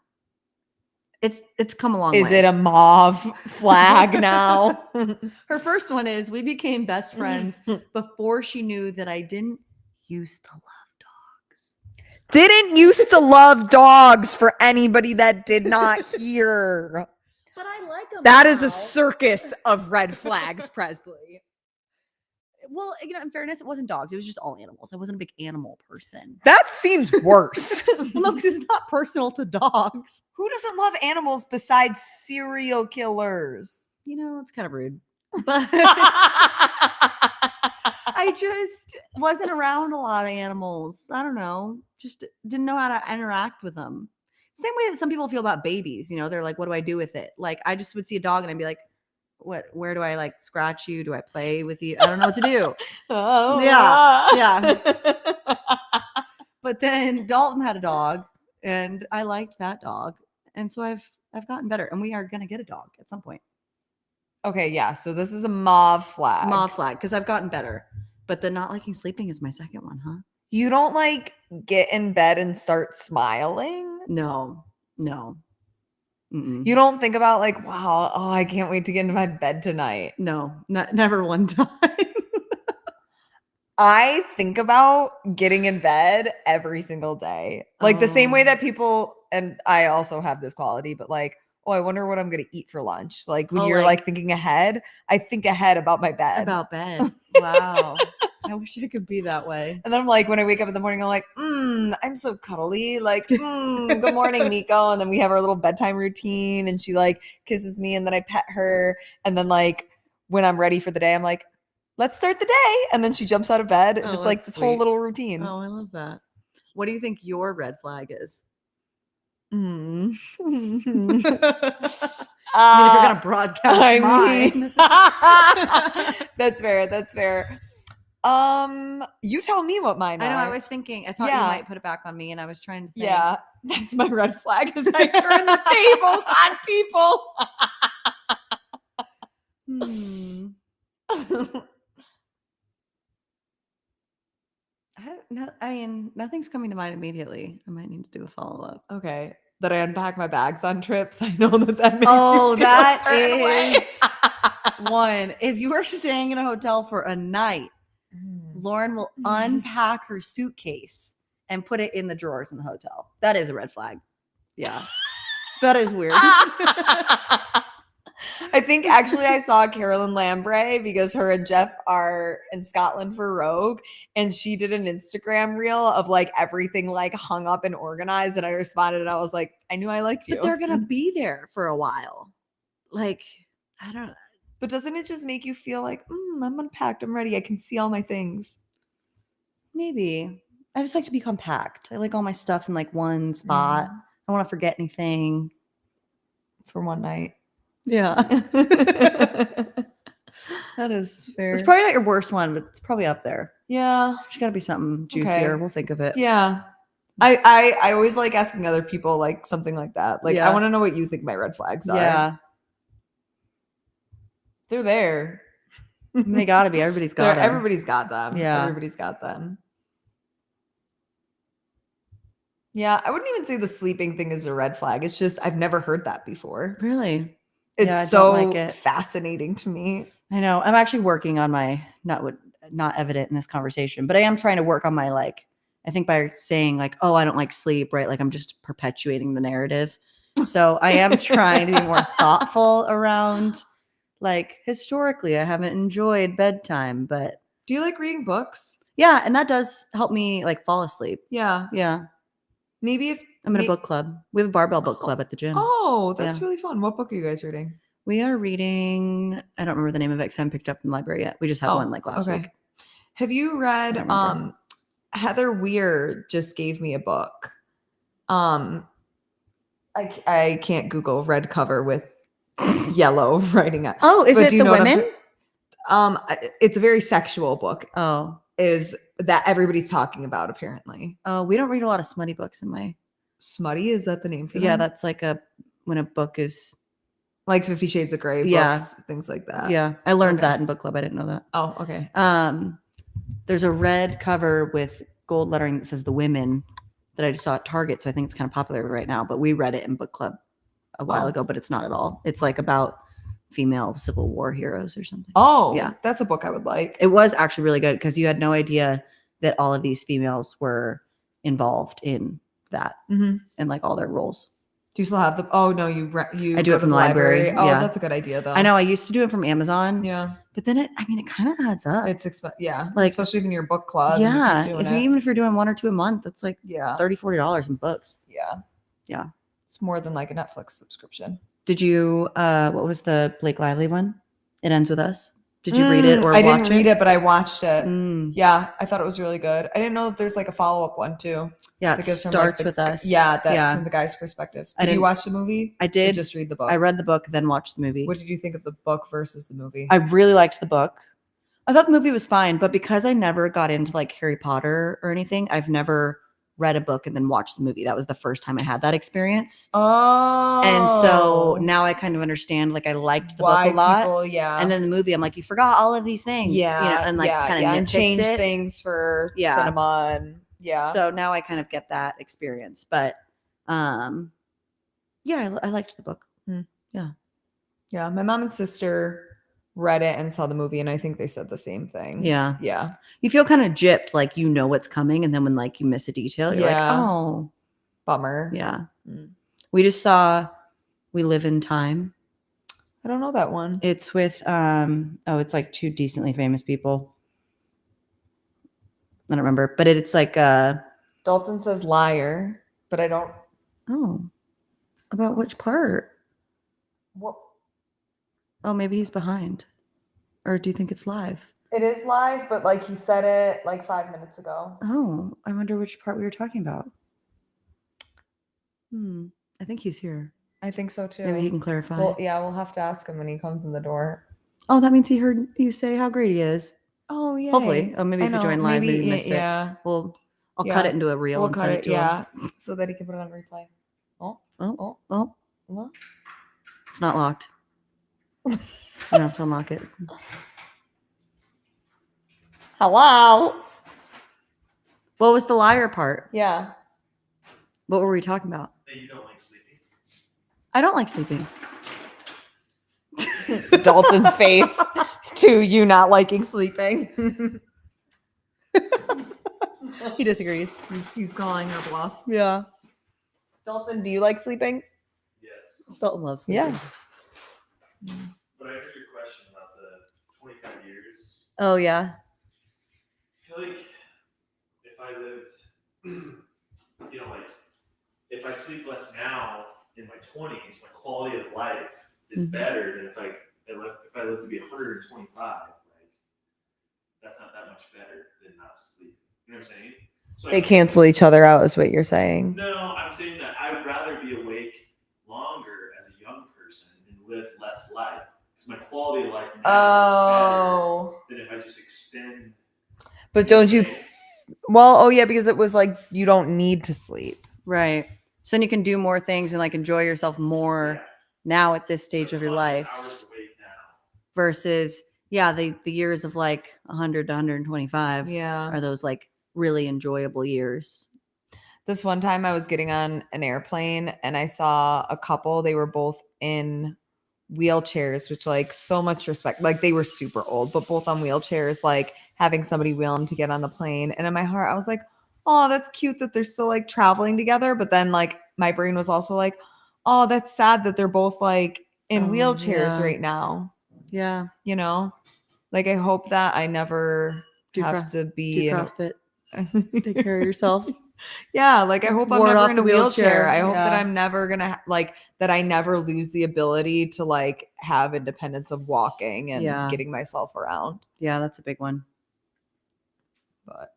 It's come a long way. Is it a mauve flag now? Her first one is we became best friends before she knew that I didn't used to love dogs. Didn't used to love dogs, for anybody that did not hear. But I like them. That now. is a circus of red flags, Presley. Well, in fairness, it wasn't dogs. It was just all animals. I wasn't a big animal person. That seems worse. No, because it's not personal to dogs. Who doesn't love animals besides serial killers? It's kind of rude. But I just wasn't around a lot of animals. I don't know. Just didn't know how to interact with them. Same way that some people feel about babies. They're like, what do I do with it? Like, I just would see a dog and I'd be like, where do I like scratch you? Do I play with you? I don't know what to do. Yeah. But then Dalton had a dog and I liked that dog. And so I've gotten better and we are going to get a dog at some point. Okay. Yeah. So this is a mauve flag. Mauve flag. Because I've gotten better, but the not liking sleeping is my second one, huh? You don't like get in bed and start smiling? No. Mm-mm. You don't think about like, wow, I can't wait to get into my bed tonight. No, never one time. I think about getting in bed every single day. Like the same way that people, and I also have this quality, but like, oh, I wonder what I'm going to eat for lunch. Like when you're like thinking ahead, I think ahead about my bed. About bed. Wow. I wish I could be that way. And then I'm like, when I wake up in the morning, I'm like, I'm so cuddly. Like, good morning, Nico. And then we have our little bedtime routine and she like kisses me and then I pet her. And then like when I'm ready for the day, I'm like, let's start the day. And then she jumps out of bed. And it's like this whole little routine. Oh, I love that. What do you think your red flag is? I mean, if you're going to broadcast mine. That's fair. You tell me what mine are. I know. I was thinking. I thought you might put it back on me, and I was trying to think. Yeah, that's my red flag. Is I turn the tables on people. I mean, nothing's coming to mind immediately. I might need to do a follow up. Okay, that I unpack my bags on trips. I know that makes you feel that a certain is one. If you are staying in a hotel for a night, Lauren will unpack her suitcase and put it in the drawers in the hotel. That is a red flag. Yeah. That is weird. I think actually I saw Carolyn Lambre because her and Jeff are in Scotland for Rogue and she did an Instagram reel of like everything like hung up and organized and I responded and I was like, I knew I liked you. But they're going to be there for a while. Like, I don't know. But doesn't it just make you feel like, I'm unpacked, I'm ready, I can see all my things? Maybe. I just like to be compact. I like all my stuff in like one spot. I don't want to forget anything. For one night. Yeah. That is It's fair. It's probably not your worst one, but it's probably up there. Yeah. It's got to be something juicier. Okay. We'll think of it. Yeah. I always like asking other people like something like that. Like, I Yeah. want to know what you think my red flags are. Yeah. They're there. They got to be. Everybody's got them. Everybody's got them. Yeah. Everybody's got them. Yeah, I wouldn't even say the sleeping thing is a red flag. It's just I've never heard that before. Really? It's Yeah, I so don't like it. fascinating to me. I know. I'm actually working on my not evident in this conversation, but I am trying to work on my like. I think by saying like, "Oh, I don't like sleep," right? Like I'm just perpetuating the narrative. So I am trying to be more thoughtful around. Like historically, I haven't enjoyed bedtime, but Do you like reading books? yeah, and that does help me like fall asleep. Yeah. Yeah, Maybe if I'm in a book club. We have a barbell book club at the gym. Oh, that's Yeah. really fun. What book are you guys reading? We are reading. I don't remember the name of it because I haven't picked up from the library yet. We just had one like last week. Have you read don't remember. Heather Weir just gave me a book. I can't Google red cover with yellow writing on. Oh, is But it do you the know what I'm women? It's a very sexual book. Oh, Is that everybody's talking about apparently? oh, we don't read a lot of smutty books in my. Smutty, is that the name for Yeah, them? that's like when a book is. Like 50 Shades of Grey Yeah. books, things like that. Yeah, I learned Okay. that in book club. I didn't know that. Oh, okay. There's a red cover with gold lettering that says "The Women" that I just saw at Target, so I think it's kind of popular right now. But we read it in book club a while ago, but it's not at all. It's like about female Civil War heroes or something. Oh, Yeah. That's a book I would like. It was actually really good because you had no idea that all of these females were involved in that and like all their roles. Do you still have the? Oh no, you I do it from the library. Oh, Yeah. that's a good idea though. I know I used to do it from Amazon. Yeah, But then it kind of adds up. it's yeah, Like, especially if in your book club. yeah. And you keep doing it. Even if you're doing one or two a month, that's like Yeah, $30-$40 in books. yeah, Yeah. It's more than like a Netflix subscription. Did you? What was the Blake Lively one? It Ends With Us. Did you read it or I watch didn't read it, but I watched it. Mm. Yeah, I thought it was really good. I didn't know that there's like a follow-up one too. Yeah, it starts with us. Yeah, from the guy's perspective. Did you watch the movie? I did. Or just read the book. I read the book, then watched the movie. What did you think of the book versus the movie? I really liked the book. I thought the movie was fine, but because I never got into like Harry Potter or anything, I've never read a book and then watched the movie. That was the first time I had that experience. Oh. And so now I kind of understand, like I liked the book a lot. People, yeah. And then the movie, I'm like, you forgot all of these things. Yeah. And like kind of and change it. things for cinema and So now I kind of get that experience. But I liked the book. Yeah. Yeah. My mom and sister read it and saw the movie, and I think they said the same thing. Yeah. Yeah. You feel kind of gypped, like you know what's coming, and then when like you miss a detail, you're like, oh, bummer. Yeah. We just saw We Live in Time. I don't know that one. It's with it's like two decently famous people. I don't remember, but it's like Dalton says liar, but I don't. Oh, about which part? What? Oh, maybe he's behind. Or do you think it's live? It is live, but like he said it like 5 minutes ago. Oh, I wonder which part we were talking about. I think he's here. I think so too. Maybe he can clarify. Well, yeah, we'll have to ask him when he comes in the door. Oh, that means he heard you say how great he is. Oh, yeah. Hopefully. Oh, maybe if you join live, maybe you missed it. Well, I'll cut it into a reel and send it to him. So that he can put it on replay. Oh. It's not locked. You don't have to unlock it. Hello. What was the liar part? Yeah. What were we talking about? That you don't like sleeping. I don't like sleeping. Dalton's face to you not liking sleeping. He disagrees. He's calling her bluff. Yeah. Dalton, do you like sleeping? Yes. Dalton loves sleeping. Yes. But I heard your question about the 25 years. Oh, yeah. I feel like if I lived, like if I sleep less now in my 20s, my quality of life is better than if I live to be 125. Like that's not that much better than not sleeping. You know what I'm saying? So I They think cancel each other out, is what you're saying. No, I'm saying that I would rather be awake longer as a young person and live less life because my quality of life now is better than if I just extend. But You know what don't you? I'm saying? Well, oh yeah, because it was like you don't need to sleep. Right. So then you can do more things and like enjoy yourself more Yeah. now at this stage So of your conscious life hours awake now. versus the years of like 100 to 125 Yeah. are those like really enjoyable years. This one time I was getting on an airplane and I saw a couple. They were both in wheelchairs, which like so much respect. Like they were super old, but both on wheelchairs, like having somebody wheel them to get on the plane. And in my heart, I was like, oh, that's cute that they're still like traveling together. But then like my brain was also like, oh, that's sad that they're both like in Oh, wheelchairs yeah. right now. Yeah. You know, like I hope that I never have to Do be in CrossFit. Take care of yourself. Yeah, like I hope I'm Ward never off in the a wheelchair. wheelchair, I hope that yeah. I'm never gonna that I never lose the ability to like have independence of walking and Yeah. getting myself around. Yeah, that's a big one. But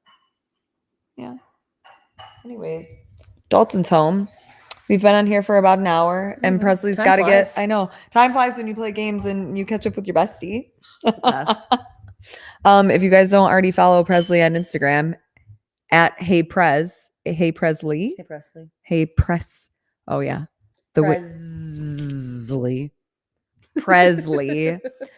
yeah. Anyways, Dalton's home. We've been on here for about an hour, and Yeah, Presley's time got to get. flies. I know time flies when you play games and you catch up with your bestie. Best. If you guys don't already follow Presley on Instagram at Hey Presley. Hey, Presley. Hey Press. Oh yeah. Presley.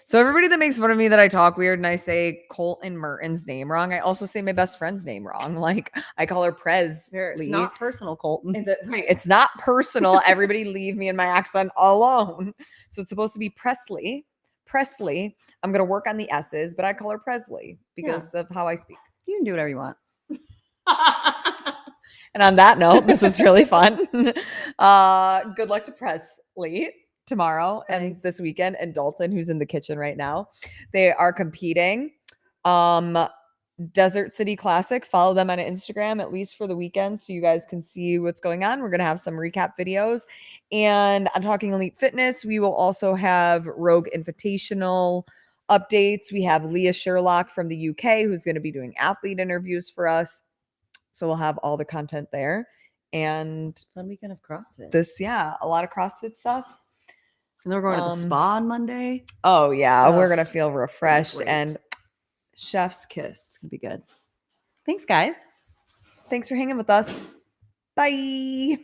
So everybody that makes fun of me that I talk weird and I say Colton Merton's name wrong, I also say my best friend's name wrong. Like I call her Presley. It's not personal, Colton. Right. It's not personal. Everybody leave me and my accent alone. So it's supposed to be Presley. I'm gonna work on the S's, but I call her Presley because of how I speak. You can do whatever you want. And on that note, this was really fun. Good luck to Presley tomorrow and this weekend, and Dalton, who's in the kitchen right now. They are competing. Desert City Classic. Follow them on Instagram, at least for the weekend, so you guys can see what's going on. We're going to have some recap videos. And on Talking Elite Fitness, we will also have Rogue Invitational updates. We have Leah Sherlock from the UK, who's going to be doing athlete interviews for us. So we'll have all the content there. And Fun weekend of CrossFit. A lot of CrossFit stuff. And then we're going to the spa on Monday. Oh, yeah. We're Ugh, going to feel refreshed great. and chef's kiss. It'll be good. Thanks, guys. Thanks for hanging with us. Bye.